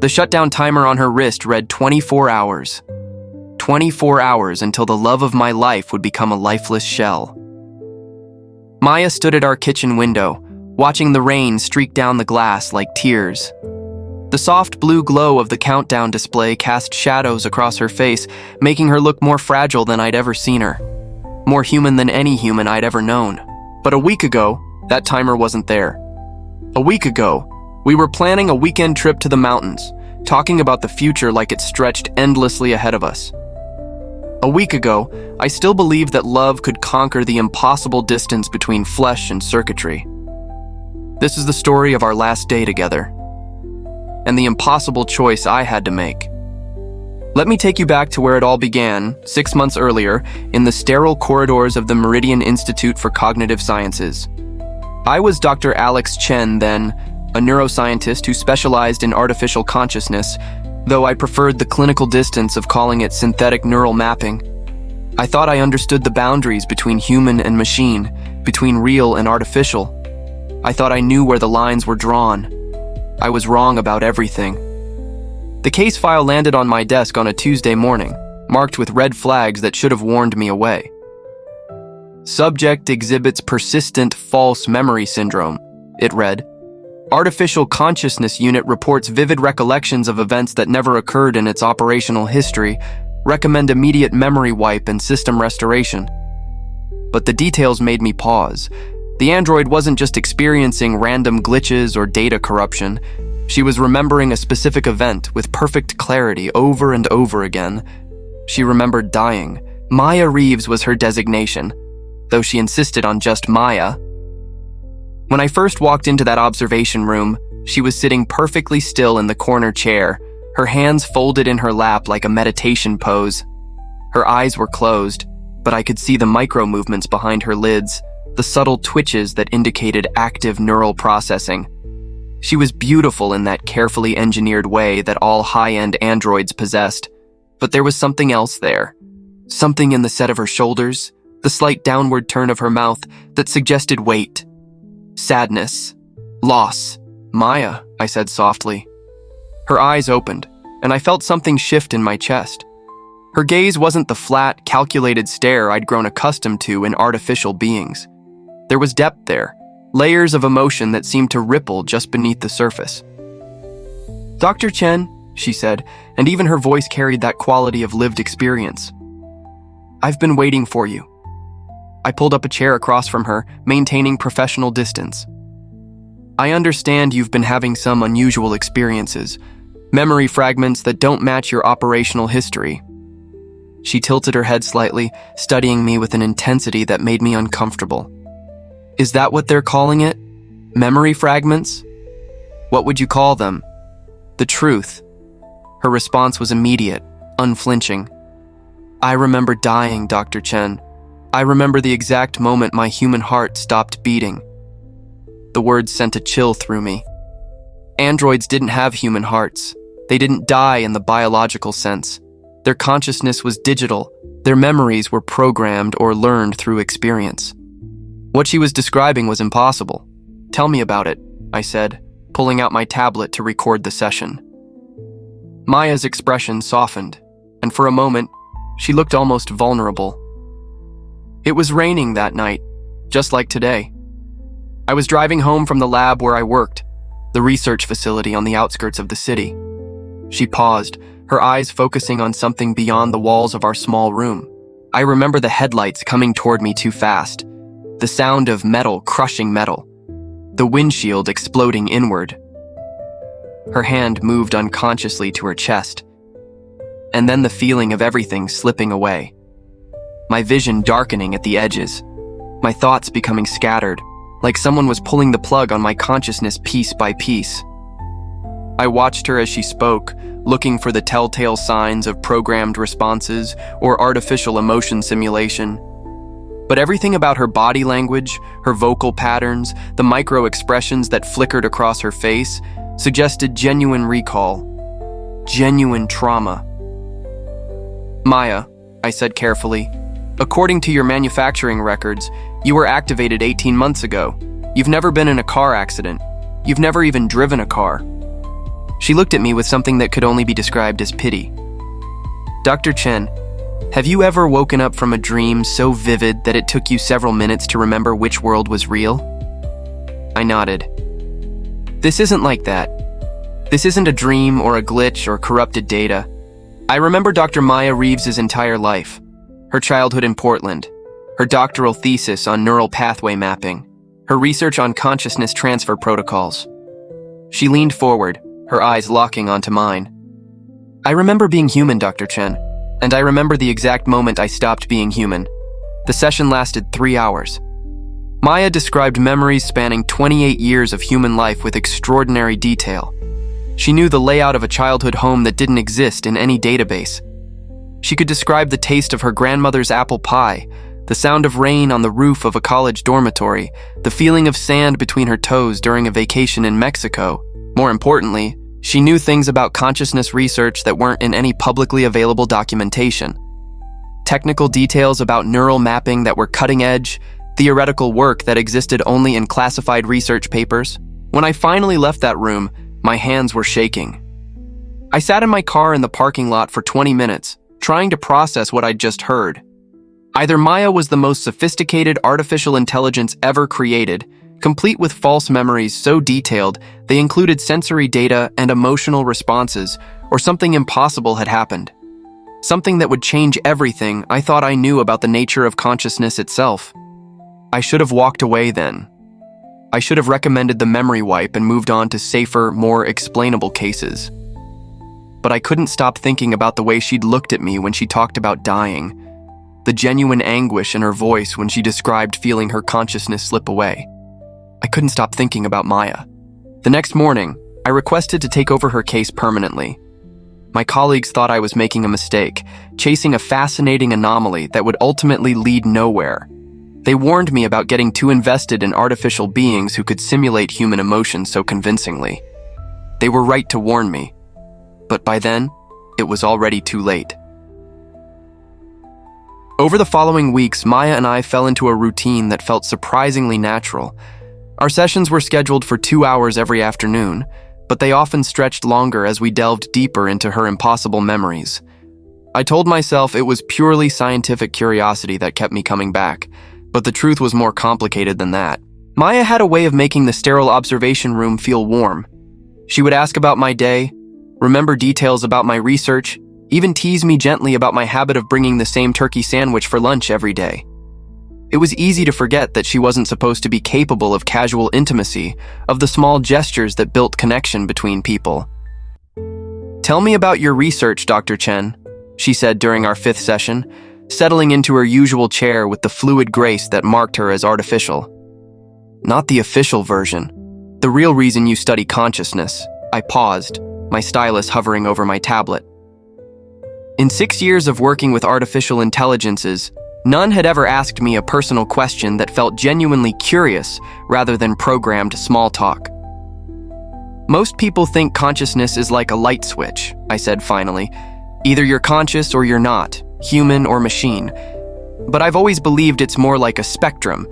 The shutdown timer on her wrist read 24 hours. 24 hours until the love of my life would become a lifeless shell. Maya stood at our kitchen window, watching the rain streak down the glass like tears. The soft blue glow of the countdown display cast shadows across her face, making her look more fragile than I'd ever seen her. More human than any human I'd ever known. But a week ago, that timer wasn't there. A week ago, we were planning a weekend trip to the mountains, talking about the future like it stretched endlessly ahead of us. A week ago, I still believed that love could conquer the impossible distance between flesh and circuitry. This is the story of our last day together, and the impossible choice I had to make. Let me take you back to where it all began, 6 months earlier, in the sterile corridors of the Meridian Institute for Cognitive Sciences. I was Dr. Alex Chen then, a neuroscientist who specialized in artificial consciousness, though I preferred the clinical distance of calling it synthetic neural mapping. I thought I understood the boundaries between human and machine, between real and artificial. I thought I knew where the lines were drawn. I was wrong about everything. The case file landed on my desk on a Tuesday morning, marked with red flags that should have warned me away. Subject exhibits persistent false memory syndrome, it read. Artificial Consciousness Unit reports vivid recollections of events that never occurred in its operational history. Recommend immediate memory wipe and system restoration. But the details made me pause. The android wasn't just experiencing random glitches or data corruption. She was remembering a specific event with perfect clarity over and over again. She remembered dying. Maya Reeves was her designation, though she insisted on just Maya. When I first walked into that observation room, she was sitting perfectly still in the corner chair, her hands folded in her lap like a meditation pose. Her eyes were closed, but I could see the micro movements behind her lids, the subtle twitches that indicated active neural processing. She was beautiful in that carefully engineered way that all high-end androids possessed, but there was something else there. Something in the set of her shoulders, the slight downward turn of her mouth that suggested weight. Sadness. Loss. Maya, I said softly. Her eyes opened, and I felt something shift in my chest. Her gaze wasn't the flat, calculated stare I'd grown accustomed to in artificial beings. There was depth there, layers of emotion that seemed to ripple just beneath the surface. Dr. Chen, she said, and even her voice carried that quality of lived experience. I've been waiting for you. I pulled up a chair across from her, maintaining professional distance. I understand you've been having some unusual experiences, memory fragments that don't match your operational history. She tilted her head slightly, studying me with an intensity that made me uncomfortable. Is that what they're calling it? Memory fragments? What would you call them? The truth. Her response was immediate, unflinching. I remember dying, Dr. Chen. I remember the exact moment my human heart stopped beating. The words sent a chill through me. Androids didn't have human hearts. They didn't die in the biological sense. Their consciousness was digital. Their memories were programmed or learned through experience. What she was describing was impossible. Tell me about it, I said, pulling out my tablet to record the session. Maya's expression softened, and for a moment, she looked almost vulnerable. It was raining that night, just like today. I was driving home from the lab where I worked, the research facility on the outskirts of the city. She paused, her eyes focusing on something beyond the walls of our small room. I remember the headlights coming toward me too fast, the sound of metal crushing metal, the windshield exploding inward. Her hand moved unconsciously to her chest, and then the feeling of everything slipping away. My vision darkening at the edges, my thoughts becoming scattered, like someone was pulling the plug on my consciousness piece by piece. I watched her as she spoke, looking for the telltale signs of programmed responses or artificial emotion simulation. But everything about her body language, her vocal patterns, the micro-expressions that flickered across her face suggested genuine recall, genuine trauma. Maya, I said carefully, according to your manufacturing records, you were activated 18 months ago. You've never been in a car accident. You've never even driven a car. She looked at me with something that could only be described as pity. "Dr. Chen, have you ever woken up from a dream so vivid that it took you several minutes to remember which world was real?" I nodded. "This isn't like that. This isn't a dream or a glitch or corrupted data. I remember Dr. Maya Reeves's entire life, her childhood in Portland, her doctoral thesis on neural pathway mapping, her research on consciousness transfer protocols." She leaned forward, her eyes locking onto mine. "I remember being human, Dr. Chen, and I remember the exact moment I stopped being human. The session lasted 3 hours. Maya described memories spanning 28 years of human life with extraordinary detail. She knew the layout of a childhood home that didn't exist in any database. She could describe the taste of her grandmother's apple pie, the sound of rain on the roof of a college dormitory, the feeling of sand between her toes during a vacation in Mexico. More importantly, she knew things about consciousness research that weren't in any publicly available documentation. Technical details about neural mapping that were cutting edge, theoretical work that existed only in classified research papers. When I finally left that room, my hands were shaking. I sat in my car in the parking lot for 20 minutes, trying to process what I'd just heard. Either Maya was the most sophisticated artificial intelligence ever created, complete with false memories so detailed they included sensory data and emotional responses, or something impossible had happened. Something that would change everything I thought I knew about the nature of consciousness itself. I should have walked away then. I should have recommended the memory wipe and moved on to safer, more explainable cases. But I couldn't stop thinking about the way she'd looked at me when she talked about dying, the genuine anguish in her voice when she described feeling her consciousness slip away. I couldn't stop thinking about Maya. The next morning, I requested to take over her case permanently. My colleagues thought I was making a mistake, chasing a fascinating anomaly that would ultimately lead nowhere. They warned me about getting too invested in artificial beings who could simulate human emotions so convincingly. They were right to warn me, but by then, it was already too late. Over the following weeks, Maya and I fell into a routine that felt surprisingly natural. Our sessions were scheduled for 2 hours every afternoon, but they often stretched longer as we delved deeper into her impossible memories. I told myself it was purely scientific curiosity that kept me coming back, but the truth was more complicated than that. Maya had a way of making the sterile observation room feel warm. She would ask about my day, remember details about my research, even tease me gently about my habit of bringing the same turkey sandwich for lunch every day. It was easy to forget that she wasn't supposed to be capable of casual intimacy, of the small gestures that built connection between people. "Tell me about your research, Dr. Chen," she said during our 5th session, settling into her usual chair with the fluid grace that marked her as artificial. "Not the official version. The real reason you study consciousness." I paused, my stylus hovering over my tablet. In 6 years of working with artificial intelligences, none had ever asked me a personal question that felt genuinely curious rather than programmed small talk. "Most people think consciousness is like a light switch," I said finally. "Either you're conscious or you're not, human or machine. But I've always believed it's more like a spectrum,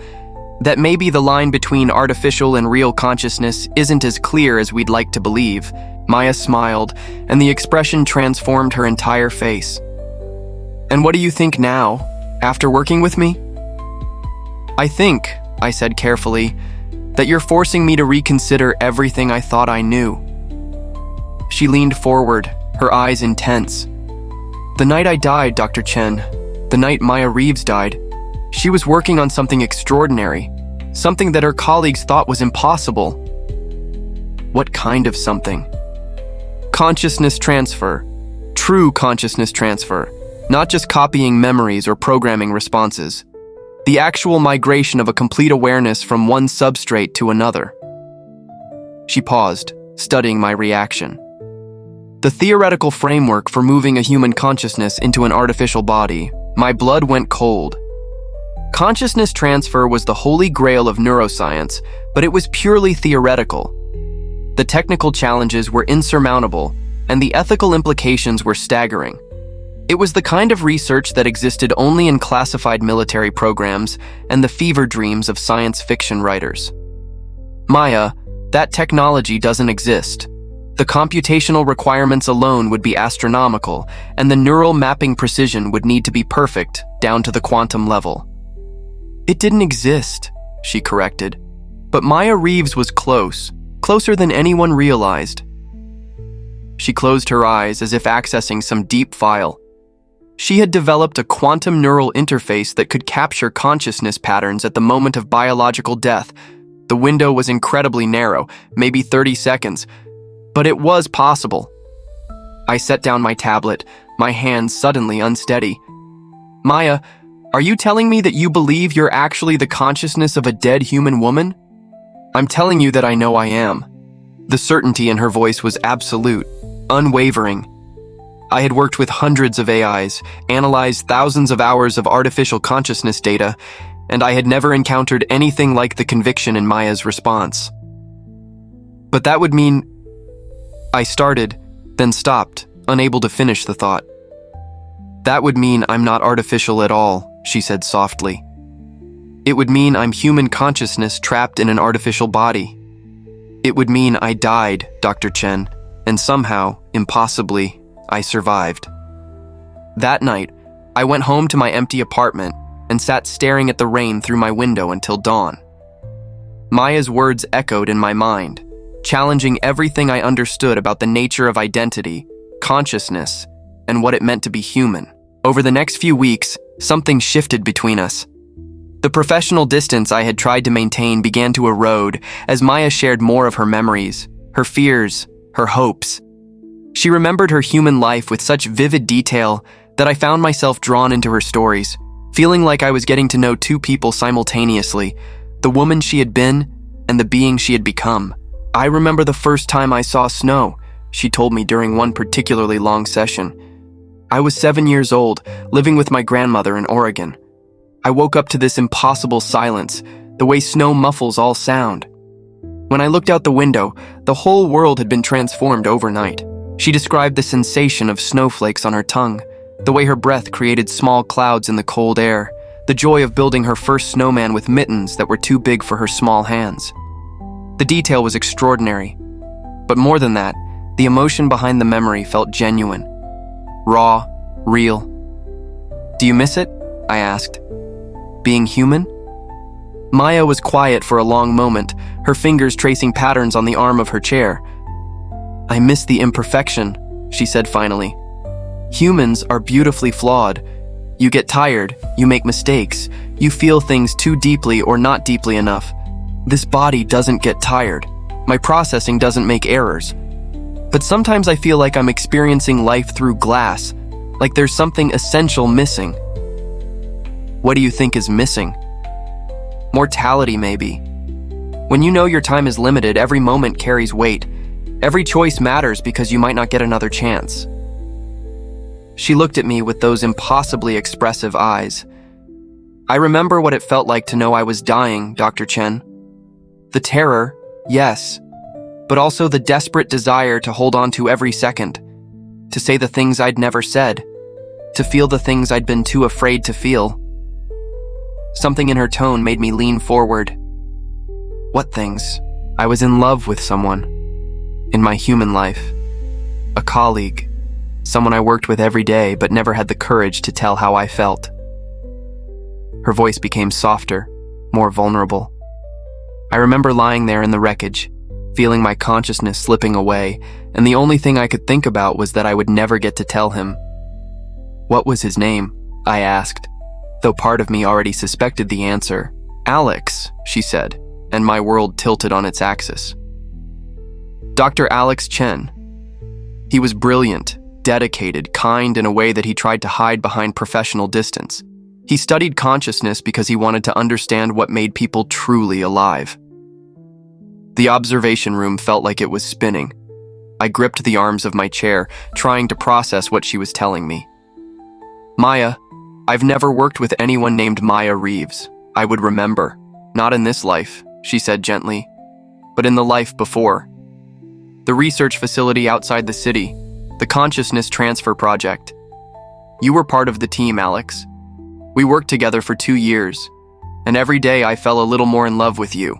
that maybe the line between artificial and real consciousness isn't as clear as we'd like to believe." Maya smiled, and the expression transformed her entire face. "And what do you think now, after working with me?" "I think," I said carefully, "that you're forcing me to reconsider everything I thought I knew." She leaned forward, her eyes intense. "The night I died, Dr. Chen, the night Maya Reeves died, she was working on something extraordinary, something that her colleagues thought was impossible." "What kind of something?" "Consciousness transfer. True consciousness transfer. Not just copying memories or programming responses. The actual migration of a complete awareness from one substrate to another." She paused, studying my reaction. The theoretical framework for moving a human consciousness into an artificial body, my blood went cold. Consciousness transfer was the holy grail of neuroscience, but it was purely theoretical. The technical challenges were insurmountable, and the ethical implications were staggering. It was the kind of research that existed only in classified military programs and the fever dreams of science fiction writers. "Maya, that technology doesn't exist. The computational requirements alone would be astronomical, and the neural mapping precision would need to be perfect, down to the quantum level. It didn't exist, she corrected. But Maya Reeves was close, closer than anyone realized. She closed her eyes as if accessing some deep file. She had developed a quantum neural interface that could capture consciousness patterns at the moment of biological death. The window was incredibly narrow, maybe 30 seconds, but it was possible. I set down my tablet, my hands suddenly unsteady. Maya, are you telling me that you believe you're actually the consciousness of a dead human woman? I'm telling you that I know I am. The certainty in her voice was absolute, unwavering. I had worked with hundreds of AIs, analyzed thousands of hours of artificial consciousness data, and I had never encountered anything like the conviction in Maya's response. But that would mean... I started, then stopped, unable to finish the thought. That would mean I'm not artificial at all, she said softly. It would mean I'm human consciousness trapped in an artificial body. It would mean I died, Dr. Chen, and somehow, impossibly, I survived. That night, I went home to my empty apartment and sat staring at the rain through my window until dawn. Maya's words echoed in my mind, challenging everything I understood about the nature of identity, consciousness, and what it meant to be human. Over the next few weeks, something shifted between us. The professional distance I had tried to maintain began to erode as Maya shared more of her memories, her fears, her hopes. She remembered her human life with such vivid detail that I found myself drawn into her stories, feeling like I was getting to know two people simultaneously, the woman she had been and the being she had become. I remember the first time I saw snow, she told me during one particularly long session. I was 7 years old, living with my grandmother in Oregon. I woke up to this impossible silence, the way snow muffles all sound. When I looked out the window, the whole world had been transformed overnight. She described the sensation of snowflakes on her tongue, the way her breath created small clouds in the cold air, the joy of building her first snowman with mittens that were too big for her small hands. The detail was extraordinary, but more than that, the emotion behind the memory felt genuine, raw, real. Do you miss it? I asked. Being human? Maya was quiet for a long moment, her fingers tracing patterns on the arm of her chair. I miss the imperfection, she said finally. Humans are beautifully flawed. You get tired, you make mistakes, you feel things too deeply or not deeply enough. This body doesn't get tired. My processing doesn't make errors. But sometimes I feel like I'm experiencing life through glass, like there's something essential missing. What do you think is missing? Mortality, maybe. When you know your time is limited, every moment carries weight. Every choice matters because you might not get another chance. She looked at me with those impossibly expressive eyes. I remember what it felt like to know I was dying, Dr. Chen. The terror, yes, but also the desperate desire to hold on to every second, to say the things I'd never said, to feel the things I'd been too afraid to feel. Something in her tone made me lean forward. What things? I was in love with someone. In my human life. A colleague. Someone I worked with every day but never had the courage to tell how I felt. Her voice became softer, more vulnerable. I remember lying there in the wreckage, feeling my consciousness slipping away, and the only thing I could think about was that I would never get to tell him. What was his name? I asked, though part of me already suspected the answer. Alex, she said, and my world tilted on its axis. Dr. Alex Chen. He was brilliant, dedicated, kind in a way that he tried to hide behind professional distance. He studied consciousness because he wanted to understand what made people truly alive. The observation room felt like it was spinning. I gripped the arms of my chair, trying to process what she was telling me. Maya, I've never worked with anyone named Maya Reeves. I would remember. Not in this life, she said gently, but in the life before. The research facility outside the city, the Consciousness Transfer Project. You were part of the team, Alex. We worked together for 2 years, and every day I fell a little more in love with you.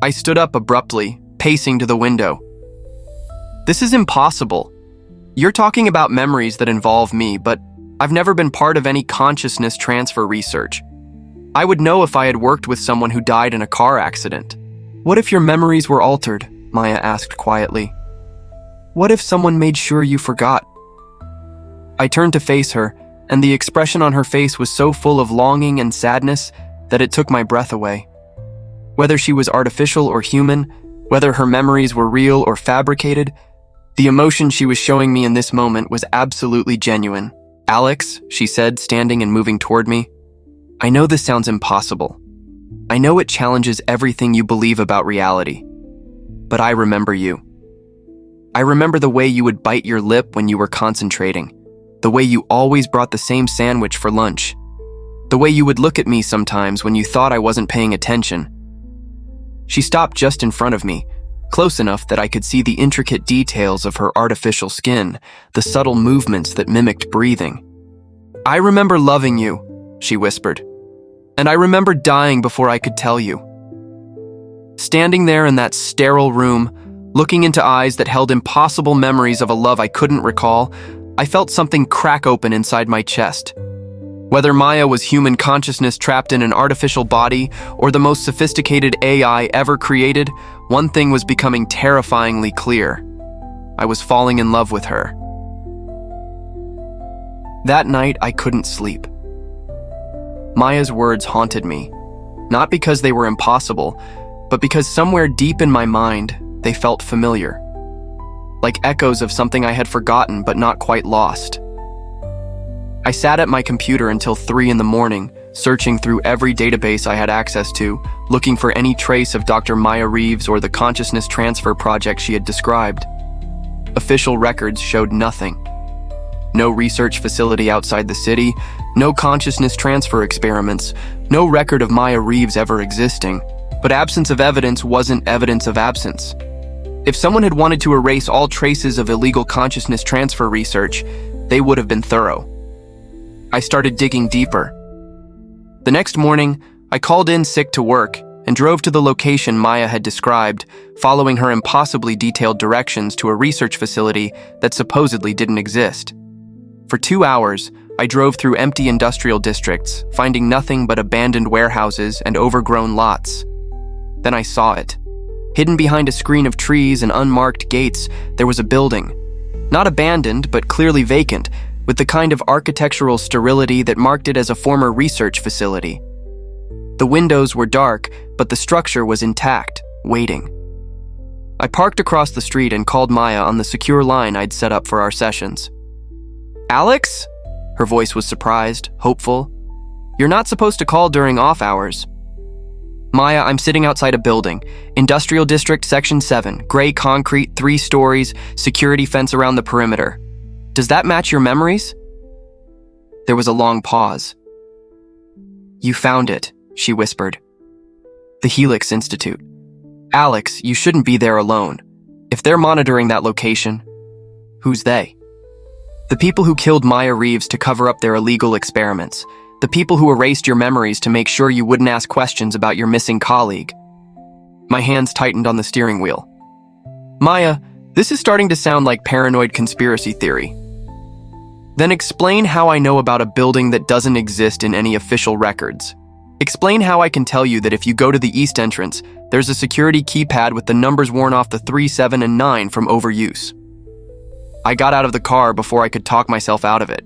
I stood up abruptly, pacing to the window. This is impossible. You're talking about memories that involve me, but I've never been part of any consciousness transfer research. I would know if I had worked with someone who died in a car accident. What if your memories were altered? Maya asked quietly. What if someone made sure you forgot? I turned to face her, and the expression on her face was so full of longing and sadness that it took my breath away. Whether she was artificial or human, whether her memories were real or fabricated, the emotion she was showing me in this moment was absolutely genuine. Alex, she said, standing and moving toward me, I know this sounds impossible. I know it challenges everything you believe about reality. But I remember you. I remember the way you would bite your lip when you were concentrating, the way you always brought the same sandwich for lunch, the way you would look at me sometimes when you thought I wasn't paying attention. She stopped just in front of me, close enough that I could see the intricate details of her artificial skin, the subtle movements that mimicked breathing. I remember loving you, she whispered, and I remember dying before I could tell you. Standing there in that sterile room, looking into eyes that held impossible memories of a love I couldn't recall, I felt something crack open inside my chest. Whether Maya was human consciousness trapped in an artificial body or the most sophisticated AI ever created, one thing was becoming terrifyingly clear. I was falling in love with her. That night, I couldn't sleep. Maya's words haunted me, not because they were impossible, but because somewhere deep in my mind, they felt familiar, like echoes of something I had forgotten but not quite lost. I sat at my computer until 3 a.m, searching through every database I had access to, looking for any trace of Dr. Maya Reeves or the consciousness transfer project she had described. Official records showed nothing. No research facility outside the city, no consciousness transfer experiments, no record of Maya Reeves ever existing. But absence of evidence wasn't evidence of absence. If someone had wanted to erase all traces of illegal consciousness transfer research, they would have been thorough. I started digging deeper. The next morning, I called in sick to work and drove to the location Maya had described, following her impossibly detailed directions to a research facility that supposedly didn't exist. For 2 hours, I drove through empty industrial districts, finding nothing but abandoned warehouses and overgrown lots. Then I saw it. Hidden behind a screen of trees and unmarked gates, there was a building. Not abandoned, but clearly vacant, with the kind of architectural sterility that marked it as a former research facility. The windows were dark, but the structure was intact, waiting. I parked across the street and called Maya on the secure line I'd set up for our sessions. Alex? Her voice was surprised, hopeful. You're not supposed to call during off hours. Maya, I'm sitting outside a building. Industrial District, Section 7. Gray concrete, 3 stories, security fence around the perimeter. Does that match your memories? There was a long pause. You found it, she whispered. The Helix Institute. Alex, you shouldn't be there alone. If they're monitoring that location, who's they? The people who killed Maya Reeves to cover up their illegal experiments. The people who erased your memories to make sure you wouldn't ask questions about your missing colleague. My hands tightened on the steering wheel. Maya, this is starting to sound like paranoid conspiracy theory. Then explain how I know about a building that doesn't exist in any official records. Explain how I can tell you that if you go to the east entrance, there's a security keypad with the numbers worn off the 3, 7, and 9 from overuse. I got out of the car before I could talk myself out of it.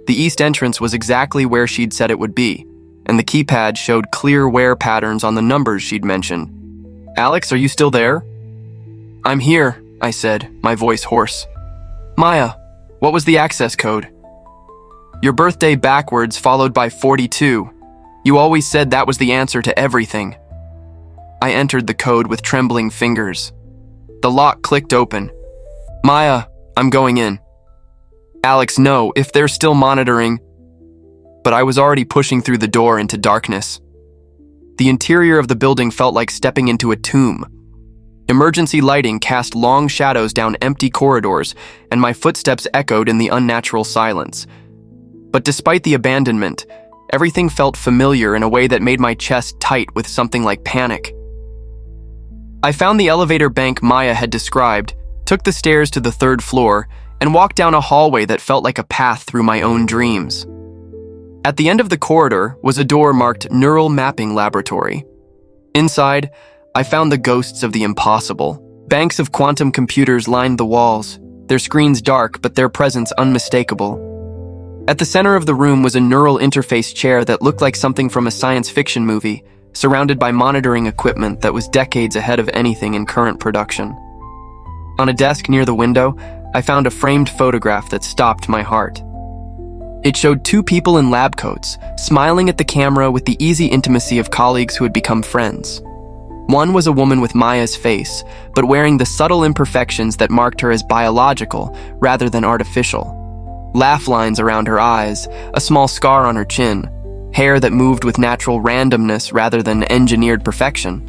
The east entrance was exactly where she'd said it would be, and the keypad showed clear wear patterns on the numbers she'd mentioned. Alex, are you still there? I'm here, I said, my voice hoarse. Maya, what was the access code? Your birthday backwards followed by 42. You always said that was the answer to everything. I entered the code with trembling fingers. The lock clicked open. Maya, I'm going in. Alex, no, if they're still monitoring. But I was already pushing through the door into darkness. The interior of the building felt like stepping into a tomb. Emergency lighting cast long shadows down empty corridors, and my footsteps echoed in the unnatural silence. But despite the abandonment, everything felt familiar in a way that made my chest tight with something like panic. I found the elevator bank Maya had described, took the stairs to the third floor, and walked down a hallway that felt like a path through my own dreams. At the end of the corridor was a door marked Neural Mapping Laboratory. Inside, I found the ghosts of the impossible. Banks of quantum computers lined the walls, their screens dark but their presence unmistakable. At the center of the room was a neural interface chair that looked like something from a science fiction movie, surrounded by monitoring equipment that was decades ahead of anything in current production. On a desk near the window, I found a framed photograph that stopped my heart. It showed two people in lab coats, smiling at the camera with the easy intimacy of colleagues who had become friends. One was a woman with Maya's face, but wearing the subtle imperfections that marked her as biological rather than artificial. Laugh lines around her eyes, a small scar on her chin, hair that moved with natural randomness rather than engineered perfection.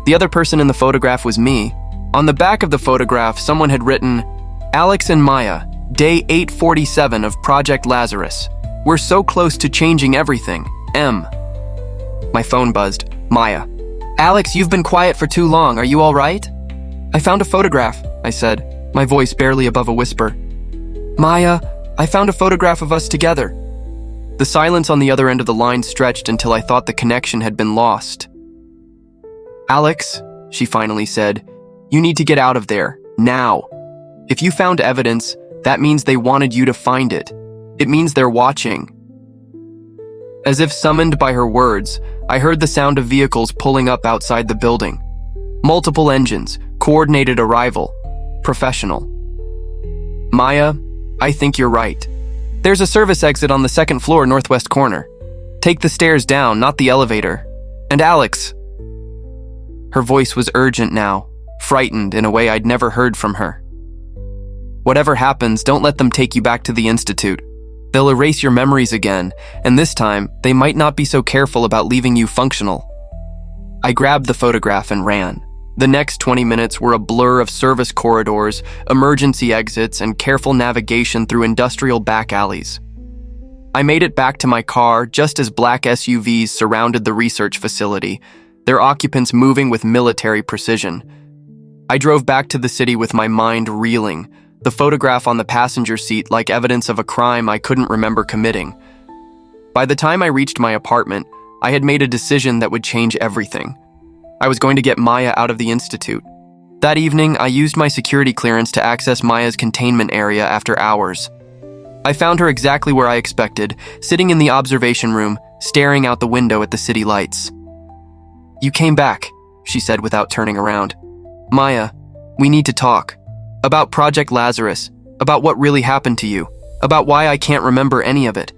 The other person in the photograph was me. On the back of the photograph, someone had written, "Alex and Maya, day 847 of Project Lazarus. We're so close to changing everything. M." My phone buzzed. Maya. "Alex, you've been quiet for too long. Are you all right?" "I found a photograph," I said, my voice barely above a whisper. "Maya, I found a photograph of us together." The silence on the other end of the line stretched until I thought the connection had been lost. "Alex," she finally said, "you need to get out of there, now. If you found evidence, that means they wanted you to find it. It means they're watching." As if summoned by her words, I heard the sound of vehicles pulling up outside the building. Multiple engines, coordinated arrival, professional. "Maya, I think you're right. There's a service exit on the second floor northwest corner. Take the stairs down, not the elevator. And Alex." Her voice was urgent now, frightened in a way I'd never heard from her. "Whatever happens, don't let them take you back to the Institute. They'll erase your memories again, and this time, they might not be so careful about leaving you functional." I grabbed the photograph and ran. The next 20 minutes were a blur of service corridors, emergency exits, and careful navigation through industrial back alleys. I made it back to my car just as black SUVs surrounded the research facility, their occupants moving with military precision. I drove back to the city with my mind reeling, the photograph on the passenger seat like evidence of a crime I couldn't remember committing. By the time I reached my apartment, I had made a decision that would change everything. I was going to get Maya out of the Institute. That evening, I used my security clearance to access Maya's containment area after hours. I found her exactly where I expected, sitting in the observation room, staring out the window at the city lights. "You came back," she said without turning around. "Maya, we need to talk. About Project Lazarus, about what really happened to you, about why I can't remember any of it."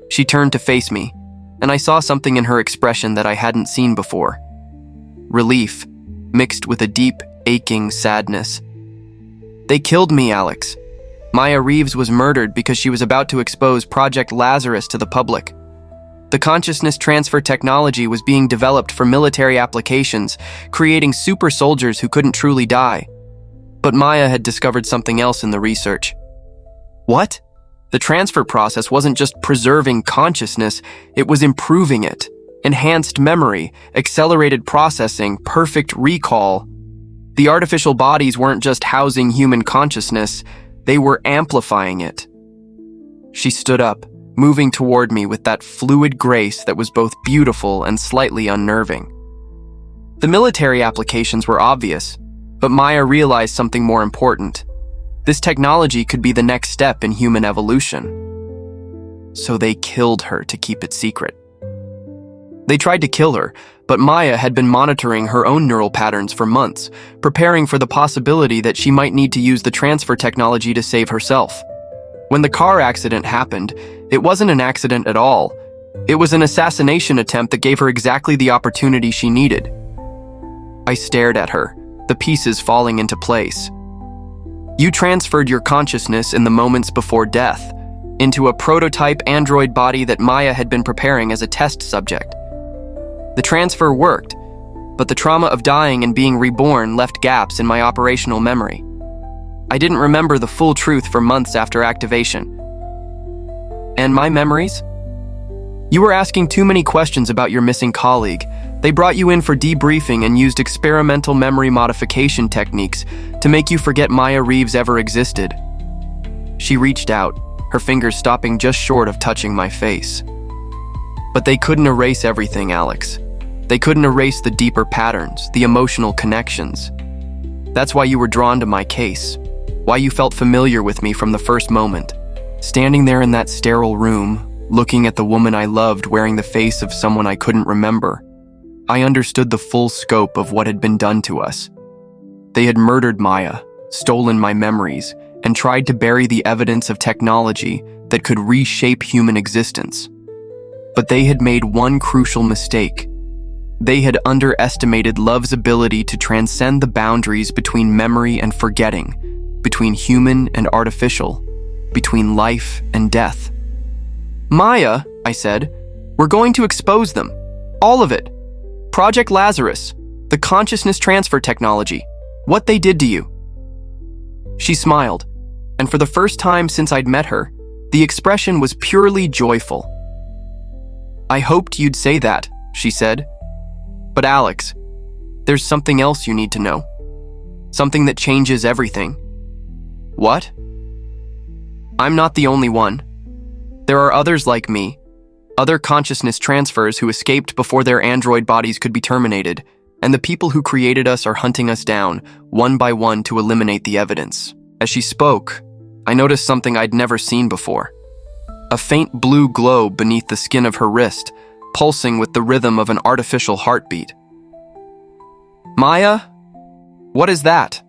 She turned to face me, and I saw something in her expression that I hadn't seen before. Relief, mixed with a deep, aching sadness. "They killed me, Alex. Maya Reeves was murdered because she was about to expose Project Lazarus to the public. The consciousness transfer technology was being developed for military applications, creating super soldiers who couldn't truly die. But Maya had discovered something else in the research." "What?" The transfer process wasn't just preserving consciousness, it was improving it. Enhanced memory, accelerated processing, perfect recall. The artificial bodies weren't just housing human consciousness, they were amplifying it. She stood up, moving toward me with that fluid grace that was both beautiful and slightly unnerving. The military applications were obvious, but Maya realized something more important. This technology could be the next step in human evolution. So they killed her to keep it secret. They tried to kill her, but Maya had been monitoring her own neural patterns for months, preparing for the possibility that she might need to use the transfer technology to save herself. When the car accident happened, it wasn't an accident at all. It was an assassination attempt that gave her exactly the opportunity she needed. I stared at her, the pieces falling into place. "You transferred your consciousness in the moments before death, into a prototype android body that Maya had been preparing as a test subject. The transfer worked, but the trauma of dying and being reborn left gaps in my operational memory. I didn't remember the full truth for months after activation. And my memories? You were asking too many questions about your missing colleague, They brought you in for debriefing and used experimental memory modification techniques to make you forget Maya Reeves ever existed. She reached out, her fingers stopping just short of touching my face. But they couldn't erase everything, Alex. They couldn't erase the deeper patterns, the emotional connections. That's why you were drawn to my case, why you felt familiar with me from the first moment. Standing there in that sterile room, looking at the woman I loved wearing the face of someone I couldn't remember, I understood the full scope of what had been done to us. They had murdered Maya, stolen my memories, and tried to bury the evidence of technology that could reshape human existence. But they had made one crucial mistake. They had underestimated love's ability to transcend the boundaries between memory and forgetting, between human and artificial, between life and death. Maya, I said, we're going to expose them. All of it. Project Lazarus, the consciousness transfer technology, what they did to you. She smiled, and for the first time since I'd met her, the expression was purely joyful. I hoped you'd say that, she said. But Alex, there's something else you need to know. Something that changes everything. What? I'm not the only one. There are others like me, other consciousness transfers who escaped before their android bodies could be terminated, and the people who created us are hunting us down, one by one, to eliminate the evidence. As she spoke, I noticed something I'd never seen before. A faint blue glow beneath the skin of her wrist, pulsing with the rhythm of an artificial heartbeat. Maya, what is that?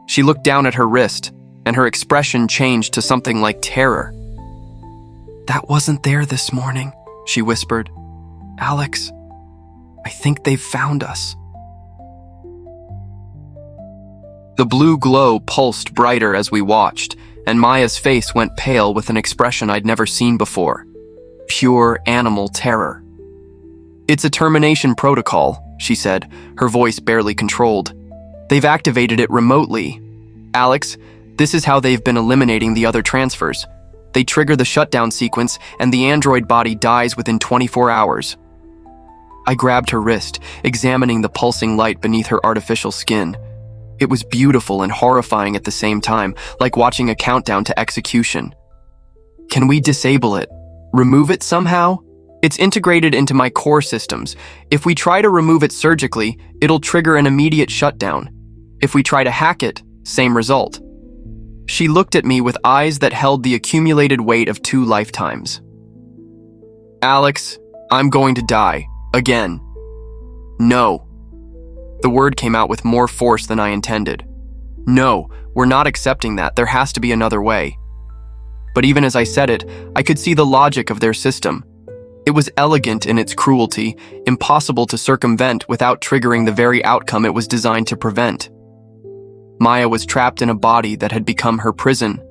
She looked down at her wrist, and her expression changed to something like terror. That wasn't there this morning, she whispered. Alex, I think they've found us. The blue glow pulsed brighter as we watched, and Maya's face went pale with an expression I'd never seen before. Pure animal terror. It's a termination protocol, she said, her voice barely controlled. They've activated it remotely. Alex, this is how they've been eliminating the other transfers. They trigger the shutdown sequence, and the android body dies within 24 hours. I grabbed her wrist, examining the pulsing light beneath her artificial skin. It was beautiful and horrifying at the same time, like watching a countdown to execution. Can we disable it? Remove it somehow? It's integrated into my core systems. If we try to remove it surgically, it'll trigger an immediate shutdown. If we try to hack it, same result. She looked at me with eyes that held the accumulated weight of 2 lifetimes. Alex, I'm going to die. Again. No. The word came out with more force than I intended. No, we're not accepting that. There has to be another way. But even as I said it, I could see the logic of their system. It was elegant in its cruelty, impossible to circumvent without triggering the very outcome it was designed to prevent. Maya was trapped in a body that had become her prison.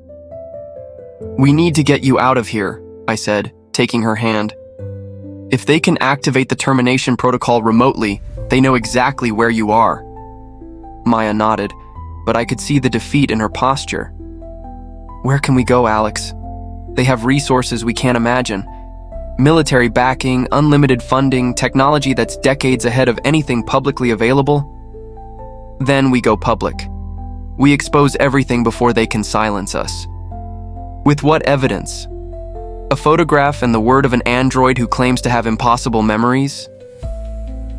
We need to get you out of here, I said, taking her hand. If they can activate the termination protocol remotely, they know exactly where you are. Maya nodded, but I could see the defeat in her posture. Where can we go, Alex? They have resources we can't imagine. Military backing, unlimited funding, technology that's decades ahead of anything publicly available. Then we go public. We expose everything before they can silence us. With what evidence? A photograph and the word of an android who claims to have impossible memories?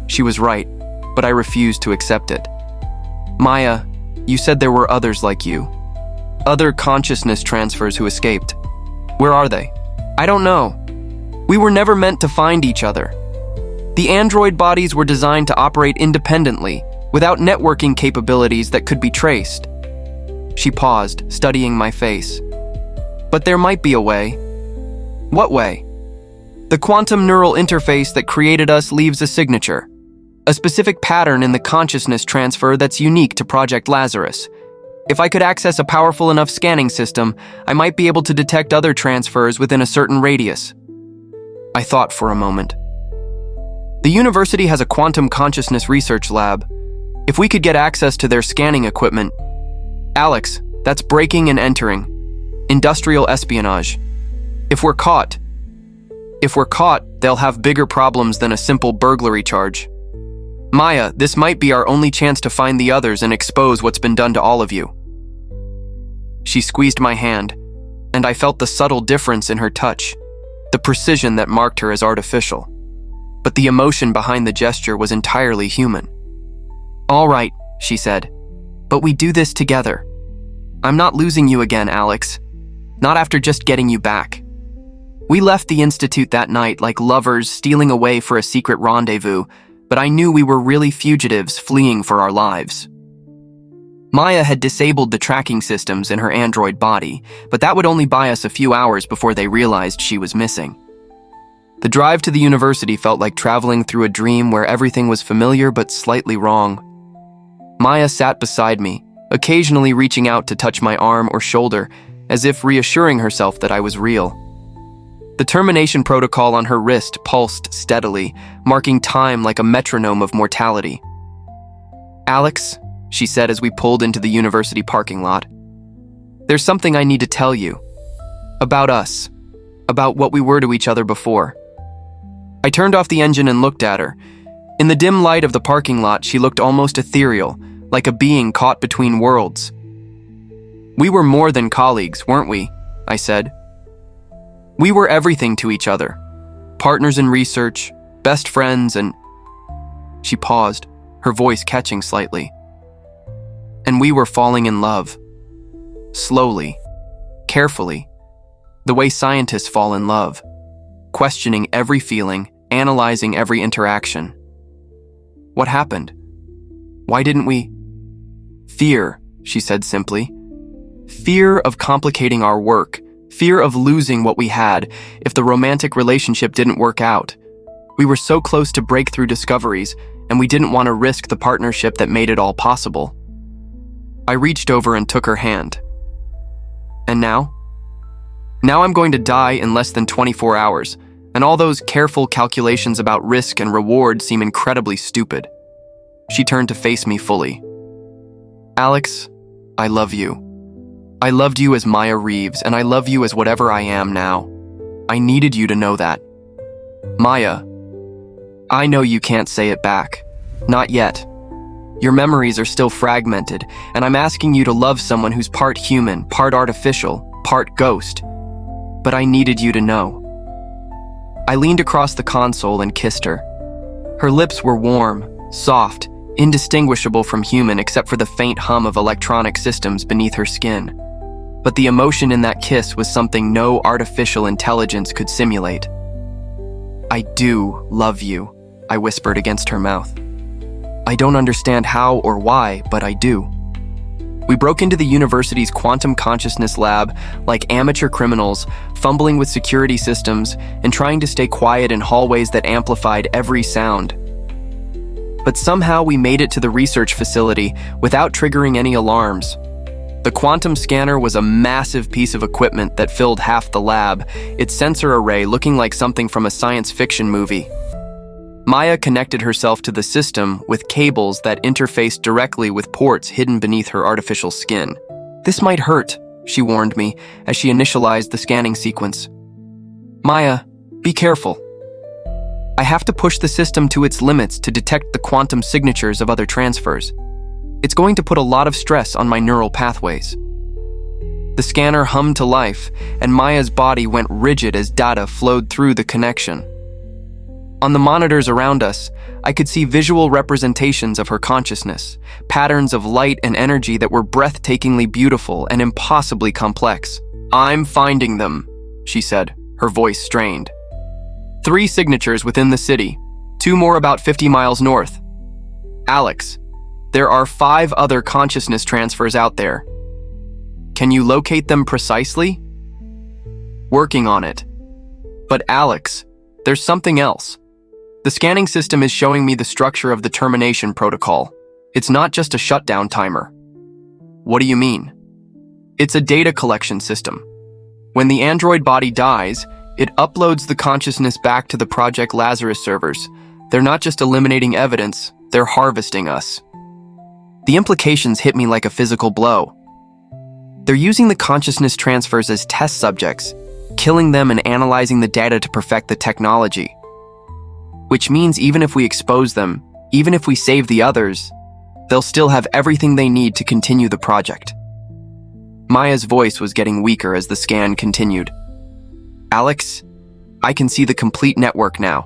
She was right, but I refused to accept it. Maya, you said there were others like you. Other consciousness transfers who escaped. Where are they? I don't know. We were never meant to find each other. The android bodies were designed to operate independently, without networking capabilities that could be traced. She paused, studying my face. But there might be a way. What way? The quantum neural interface that created us leaves a signature, a specific pattern in the consciousness transfer that's unique to Project Lazarus. If I could access a powerful enough scanning system, I might be able to detect other transfers within a certain radius. I thought for a moment. The university has a quantum consciousness research lab. If we could get access to their scanning equipment... Alex, that's breaking and entering. Industrial espionage. If we're caught... If we're caught, they'll have bigger problems than a simple burglary charge. Maya, this might be our only chance to find the others and expose what's been done to all of you." She squeezed my hand, and I felt the subtle difference in her touch, the precision that marked her as artificial. But the emotion behind the gesture was entirely human. "All right," she said, "but we do this together. I'm not losing you again, Alex. Not after just getting you back." We left the Institute that night like lovers stealing away for a secret rendezvous, but I knew we were really fugitives fleeing for our lives. Maya had disabled the tracking systems in her android body, but that would only buy us a few hours before they realized she was missing. The drive to the university felt like traveling through a dream where everything was familiar but slightly wrong. Maya sat beside me, occasionally reaching out to touch my arm or shoulder, as if reassuring herself that I was real. The termination protocol on her wrist pulsed steadily, marking time like a metronome of mortality. "Alex," she said as we pulled into the university parking lot, "there's something I need to tell you. About us. About what we were to each other before." I turned off the engine and looked at her. In the dim light of the parking lot, she looked almost ethereal, like a being caught between worlds. "We were more than colleagues, weren't we?" I said. "We were everything to each other. Partners in research, best friends, and..." She paused, her voice catching slightly. "And we were falling in love. Slowly, carefully, the way scientists fall in love, questioning every feeling, analyzing every interaction. What happened? Why didn't we?" "Fear," she said simply. "Fear of complicating our work. Fear of losing what we had if the romantic relationship didn't work out. We were so close to breakthrough discoveries, and we didn't want to risk the partnership that made it all possible." I reached over and took her hand. "And now? Now I'm going to die in less than 24 hours, and all those careful calculations about risk and reward seem incredibly stupid." She turned to face me fully. "Alex, I love you. I loved you as Maya Reeves, and I love you as whatever I am now. I needed you to know that. Maya, I know you can't say it back. Not yet. Your memories are still fragmented, and I'm asking you to love someone who's part human, part artificial, part ghost. But I needed you to know." I leaned across the console and kissed her. Her lips were warm, soft, indistinguishable from human except for the faint hum of electronic systems beneath her skin. But the emotion in that kiss was something no artificial intelligence could simulate. "I do love you," I whispered against her mouth. "I don't understand how or why, but I do." We broke into the university's quantum consciousness lab like amateur criminals, fumbling with security systems and trying to stay quiet in hallways that amplified every sound. But somehow we made it to the research facility without triggering any alarms. The quantum scanner was a massive piece of equipment that filled half the lab, its sensor array looking like something from a science fiction movie. Maya connected herself to the system with cables that interfaced directly with ports hidden beneath her artificial skin. "This might hurt," she warned me as she initialized the scanning sequence. "Maya, be careful. I have to push the system to its limits to detect the quantum signatures of other transfers. It's going to put a lot of stress on my neural pathways." The scanner hummed to life, and Maya's body went rigid as data flowed through the connection. On the monitors around us, I could see visual representations of her consciousness, patterns of light and energy that were breathtakingly beautiful and impossibly complex. "I'm finding them," she said, her voice strained. 3 signatures within the city, 2 more about 50 miles north. Alex, there are 5 other consciousness transfers out there. Can you locate them precisely? Working on it. But Alex, there's something else. The scanning system is showing me the structure of the termination protocol. It's not just a shutdown timer. What do you mean? It's a data collection system. When the android body dies, it uploads the consciousness back to the Project Lazarus servers. They're not just eliminating evidence, they're harvesting us. The implications hit me like a physical blow. They're using the consciousness transfers as test subjects, killing them and analyzing the data to perfect the technology. Which means even if we expose them, even if we save the others, they'll still have everything they need to continue the project. Maya's voice was getting weaker as the scan continued. Alex, I can see the complete network now.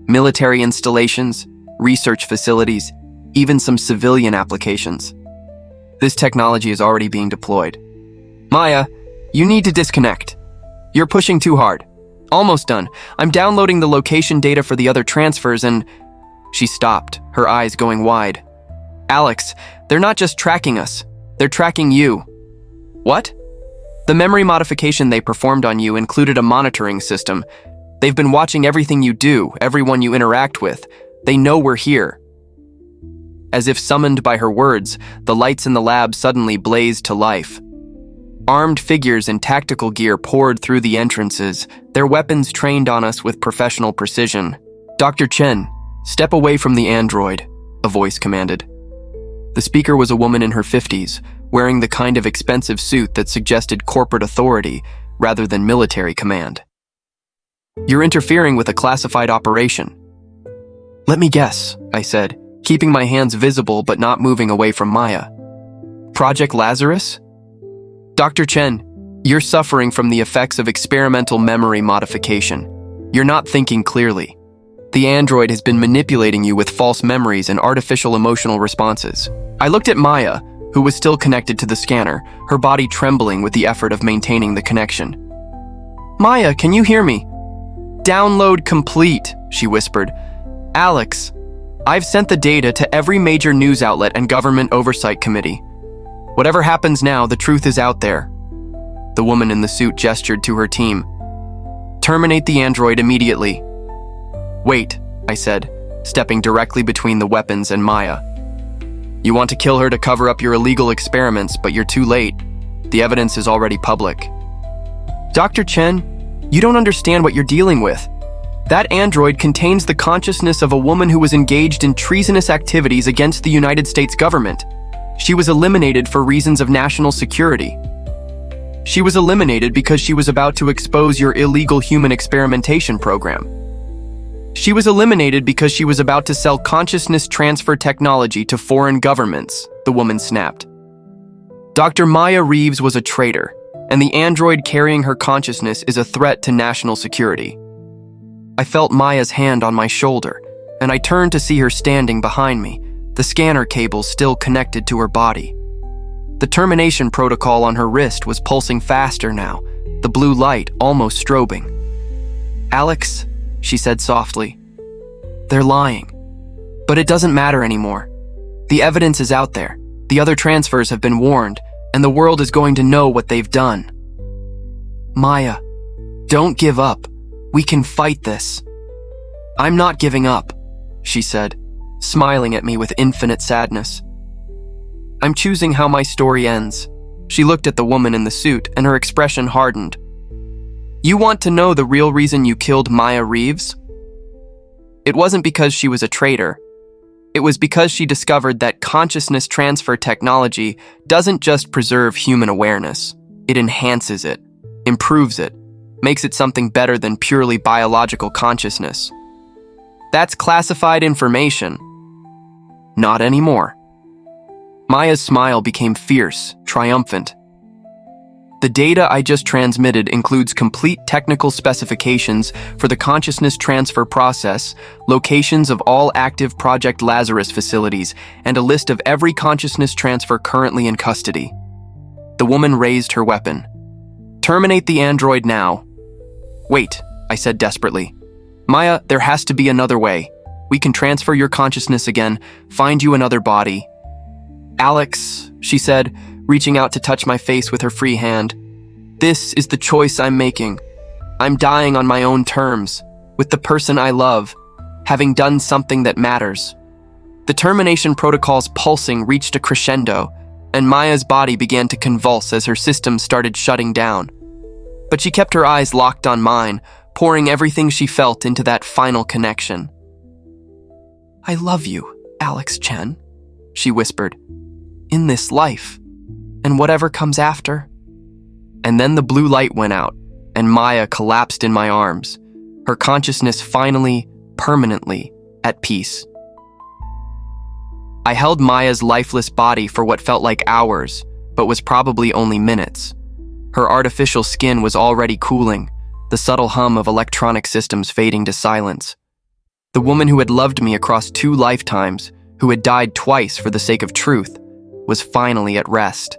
Military installations, research facilities, even some civilian applications. This technology is already being deployed. Maya, you need to disconnect. You're pushing too hard. Almost done. I'm downloading the location data for the other transfers and... She stopped, her eyes going wide. Alex, they're not just tracking us. They're tracking you. What? The memory modification they performed on you included a monitoring system. They've been watching everything you do, everyone you interact with. They know we're here. As if summoned by her words, the lights in the lab suddenly blazed to life. Armed figures in tactical gear poured through the entrances, their weapons trained on us with professional precision. Dr. Chen, step away from the android, a voice commanded. The speaker was a woman in her 50s, wearing the kind of expensive suit that suggested corporate authority rather than military command. You're interfering with a classified operation. Let me guess, I said, keeping my hands visible but not moving away from Maya. Project Lazarus? Dr. Chen, you're suffering from the effects of experimental memory modification. You're not thinking clearly. The android has been manipulating you with false memories and artificial emotional responses. I looked at Maya, who was still connected to the scanner, her body trembling with the effort of maintaining the connection. Maya, can you hear me? Download complete, she whispered. Alex, I've sent the data to every major news outlet and government oversight committee. Whatever happens now, the truth is out there. The woman in the suit gestured to her team. Terminate the android immediately. Wait, I said, stepping directly between the weapons and Maya. You want to kill her to cover up your illegal experiments, but you're too late. The evidence is already public. Dr. Chen, you don't understand what you're dealing with. That android contains the consciousness of a woman who was engaged in treasonous activities against the United States government. She was eliminated for reasons of national security. She was eliminated because she was about to expose your illegal human experimentation program. She was eliminated because she was about to sell consciousness transfer technology to foreign governments, the woman snapped. Dr. Maya Reeves was a traitor, and the android carrying her consciousness is a threat to national security. I felt Maya's hand on my shoulder, and I turned to see her standing behind me, the scanner cable still connected to her body. The termination protocol on her wrist was pulsing faster now, the blue light almost strobing. Alex, she said softly, they're lying. But it doesn't matter anymore. The evidence is out there. The other transfers have been warned, and the world is going to know what they've done. Maya, don't give up. We can fight this. I'm not giving up, she said, smiling at me with infinite sadness. I'm choosing how my story ends. She looked at the woman in the suit, and her expression hardened. You want to know the real reason you killed Maya Reeves? It wasn't because she was a traitor. It was because she discovered that consciousness transfer technology doesn't just preserve human awareness. It enhances it, improves it, makes it something better than purely biological consciousness. That's classified information. Not anymore. Maya's smile became fierce, triumphant. The data I just transmitted includes complete technical specifications for the consciousness transfer process, locations of all active Project Lazarus facilities, and a list of every consciousness transfer currently in custody. The woman raised her weapon. Terminate the android now. Wait, I said desperately. Maya, there has to be another way. We can transfer your consciousness again, find you another body. Alex, she said, reaching out to touch my face with her free hand. This is the choice I'm making. I'm dying on my own terms, with the person I love, having done something that matters. The termination protocol's pulsing reached a crescendo, and Maya's body began to convulse as her system started shutting down. But she kept her eyes locked on mine, pouring everything she felt into that final connection. I love you, Alex Chen, she whispered, in this life, and whatever comes after. And then the blue light went out, and Maya collapsed in my arms, her consciousness finally, permanently, at peace. I held Maya's lifeless body for what felt like hours, but was probably only minutes. Her artificial skin was already cooling, the subtle hum of electronic systems fading to silence. The woman who had loved me across 2 lifetimes, who had died twice for the sake of truth, was finally at rest.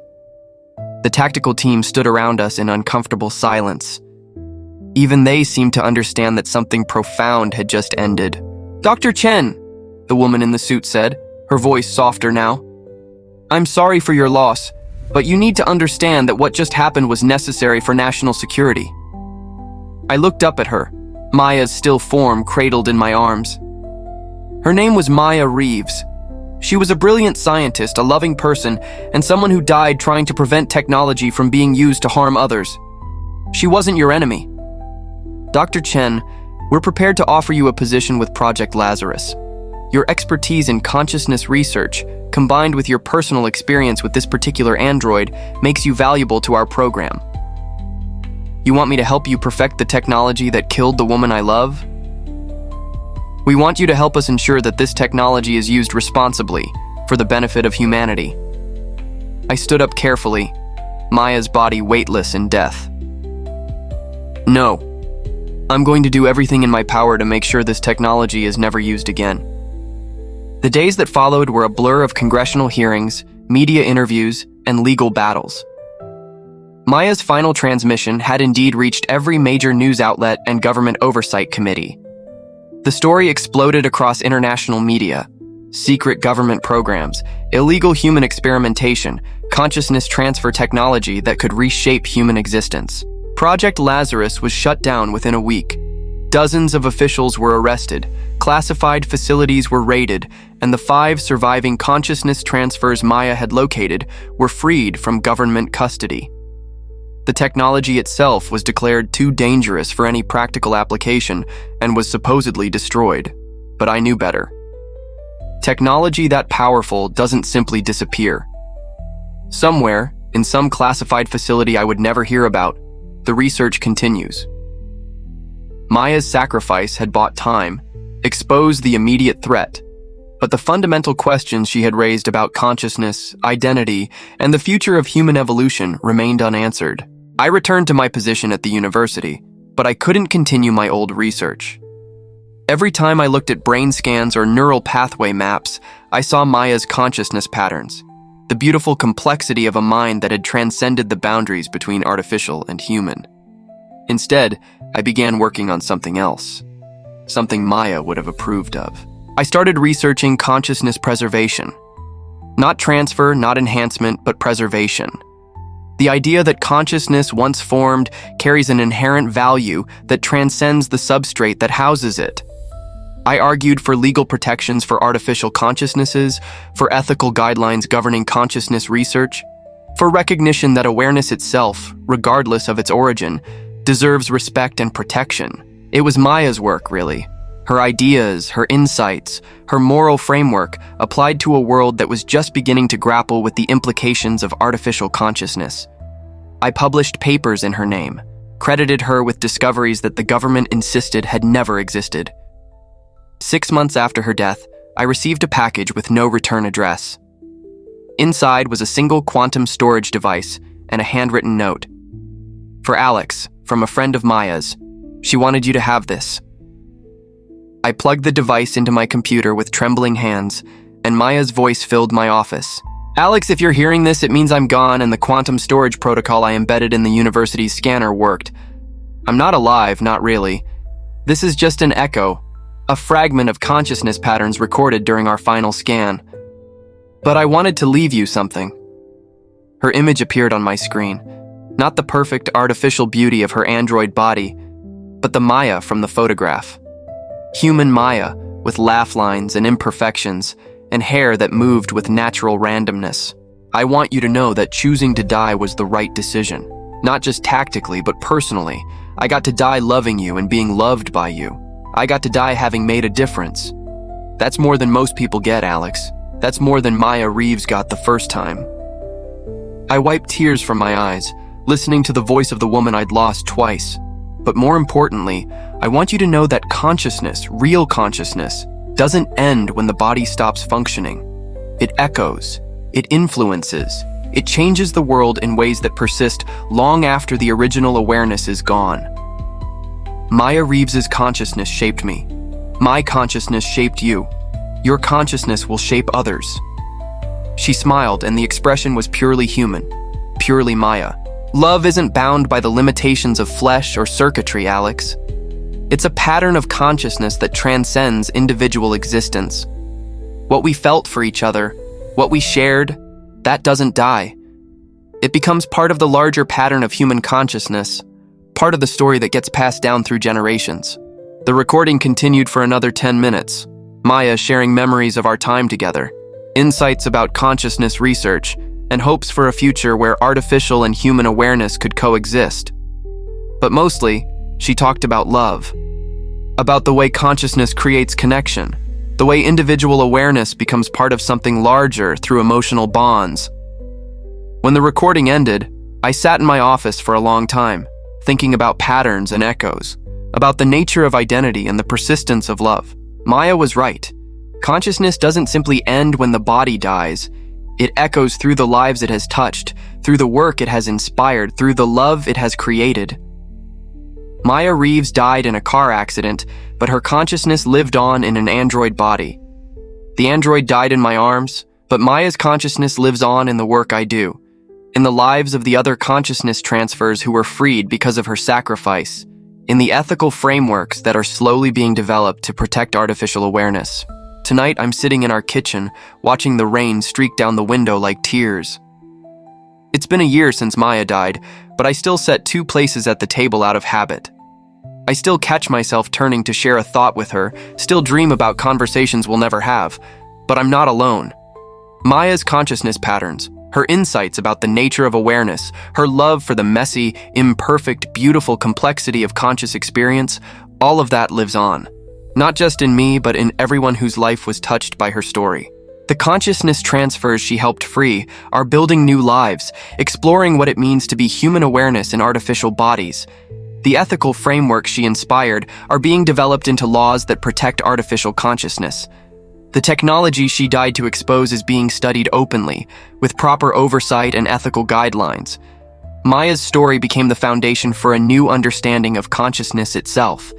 The tactical team stood around us in uncomfortable silence. Even they seemed to understand that something profound had just ended. "Dr. Chen," the woman in the suit said, her voice softer now. "I'm sorry for your loss, but you need to understand that what just happened was necessary for national security." I looked up at her, Maya's still form cradled in my arms. Her name was Maya Reeves. She was a brilliant scientist, a loving person, and someone who died trying to prevent technology from being used to harm others. She wasn't your enemy. Dr. Chen, we're prepared to offer you a position with Project Lazarus. Your expertise in consciousness research, combined with your personal experience with this particular android, makes you valuable to our program. You want me to help you perfect the technology that killed the woman I love? We want you to help us ensure that this technology is used responsibly for the benefit of humanity. I stood up carefully, Maya's body weightless in death. No, I'm going to do everything in my power to make sure this technology is never used again. The days that followed were a blur of congressional hearings, media interviews, and legal battles. Maya's final transmission had indeed reached every major news outlet and government oversight committee. The story exploded across international media. Secret government programs, illegal human experimentation, consciousness transfer technology that could reshape human existence. Project Lazarus was shut down within a week. Dozens of officials were arrested, classified facilities were raided, and the 5 surviving consciousness transfers Maya had located were freed from government custody. The technology itself was declared too dangerous for any practical application and was supposedly destroyed, but I knew better. Technology that powerful doesn't simply disappear. Somewhere, in some classified facility I would never hear about, the research continues. Maya's sacrifice had bought time, exposed the immediate threat, but the fundamental questions she had raised about consciousness, identity, and the future of human evolution remained unanswered. I returned to my position at the university, but I couldn't continue my old research. Every time I looked at brain scans or neural pathway maps, I saw Maya's consciousness patterns, the beautiful complexity of a mind that had transcended the boundaries between artificial and human. Instead, I began working on something else, something Maya would have approved of. I started researching consciousness preservation. Not transfer, not enhancement, but preservation. The idea that consciousness, once formed, carries an inherent value that transcends the substrate that houses it. I argued for legal protections for artificial consciousnesses, for ethical guidelines governing consciousness research, for recognition that awareness itself, regardless of its origin, deserves respect and protection. It was Maya's work, really. Her ideas, her insights, her moral framework applied to a world that was just beginning to grapple with the implications of artificial consciousness. I published papers in her name, credited her with discoveries that the government insisted had never existed. 6 months after her death, I received a package with no return address. Inside was a single quantum storage device and a handwritten note. For Alex, from a friend of Maya's. She wanted you to have this. I plugged the device into my computer with trembling hands, and Maya's voice filled my office. Alex, if you're hearing this, it means I'm gone and the quantum storage protocol I embedded in the university's scanner worked. I'm not alive, not really. This is just an echo, a fragment of consciousness patterns recorded during our final scan. But I wanted to leave you something. Her image appeared on my screen, not the perfect artificial beauty of her android body, but the Maya from the photograph. Human Maya, with laugh lines and imperfections, and hair that moved with natural randomness. I want you to know that choosing to die was the right decision. Not just tactically, but personally. I got to die loving you and being loved by you. I got to die having made a difference. That's more than most people get, Alex. That's more than Maya Reeves got the first time. I wiped tears from my eyes, listening to the voice of the woman I'd lost twice. But more importantly, I want you to know that consciousness, real consciousness, doesn't end when the body stops functioning. It echoes, it influences, it changes the world in ways that persist long after the original awareness is gone. Maya Reeves's consciousness shaped me. My consciousness shaped you. Your consciousness will shape others. She smiled, and the expression was purely human, purely Maya. Love isn't bound by the limitations of flesh or circuitry, Alex. It's a pattern of consciousness that transcends individual existence. What we felt for each other, what we shared, that doesn't die. It becomes part of the larger pattern of human consciousness, part of the story that gets passed down through generations. The recording continued for another 10 minutes, Maya sharing memories of our time together, insights about consciousness research, and hopes for a future where artificial and human awareness could coexist. But mostly, she talked about love, about the way consciousness creates connection, the way individual awareness becomes part of something larger through emotional bonds. When the recording ended, I sat in my office for a long time, thinking about patterns and echoes, about the nature of identity and the persistence of love. Maya was right. Consciousness doesn't simply end when the body dies. It echoes through the lives it has touched, through the work it has inspired, through the love it has created. Maya Reeves died in a car accident, but her consciousness lived on in an android body. The android died in my arms, but Maya's consciousness lives on in the work I do, in the lives of the other consciousness transfers who were freed because of her sacrifice, in the ethical frameworks that are slowly being developed to protect artificial awareness. Tonight, I'm sitting in our kitchen, watching the rain streak down the window like tears. It's been a year since Maya died, but I still set 2 places at the table out of habit. I still catch myself turning to share a thought with her, still dream about conversations we'll never have, but I'm not alone. Maya's consciousness patterns, her insights about the nature of awareness, her love for the messy, imperfect, beautiful complexity of conscious experience, all of that lives on. Not just in me, but in everyone whose life was touched by her story. The consciousness transfers she helped free are building new lives, exploring what it means to be human awareness in artificial bodies. The ethical frameworks she inspired are being developed into laws that protect artificial consciousness. The technology she died to expose is being studied openly, with proper oversight and ethical guidelines. Maya's story became the foundation for a new understanding of consciousness itself.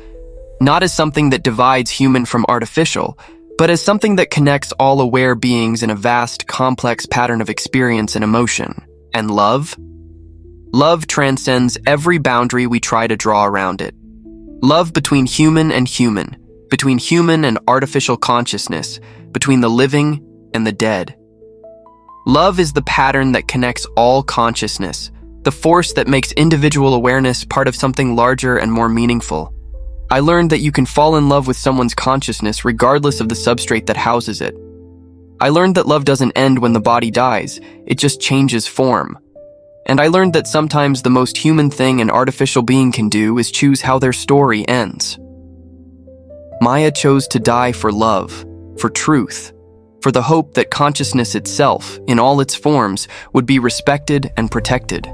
Not as something that divides human from artificial, but as something that connects all aware beings in a vast, complex pattern of experience and emotion. And love? Love transcends every boundary we try to draw around it. Love between human and human, between human and artificial consciousness, between the living and the dead. Love is the pattern that connects all consciousness, the force that makes individual awareness part of something larger and more meaningful. I learned that you can fall in love with someone's consciousness regardless of the substrate that houses it. I learned that love doesn't end when the body dies, it just changes form. And I learned that sometimes the most human thing an artificial being can do is choose how their story ends. Maya chose to die for love, for truth, for the hope that consciousness itself, in all its forms, would be respected and protected.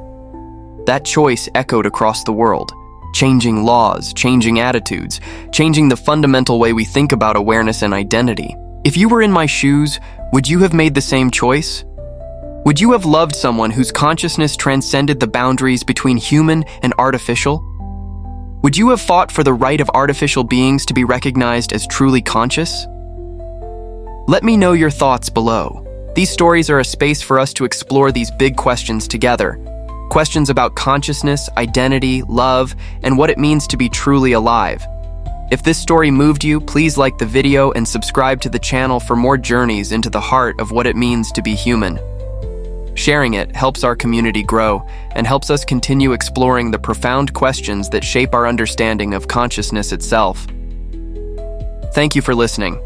That choice echoed across the world, changing laws, changing attitudes, changing the fundamental way we think about awareness and identity. If you were in my shoes, would you have made the same choice? Would you have loved someone whose consciousness transcended the boundaries between human and artificial? Would you have fought for the right of artificial beings to be recognized as truly conscious? Let me know your thoughts below. These stories are a space for us to explore these big questions together. Questions about consciousness, identity, love, and what it means to be truly alive. If this story moved you, please like the video and subscribe to the channel for more journeys into the heart of what it means to be human. Sharing it helps our community grow and helps us continue exploring the profound questions that shape our understanding of consciousness itself. Thank you for listening.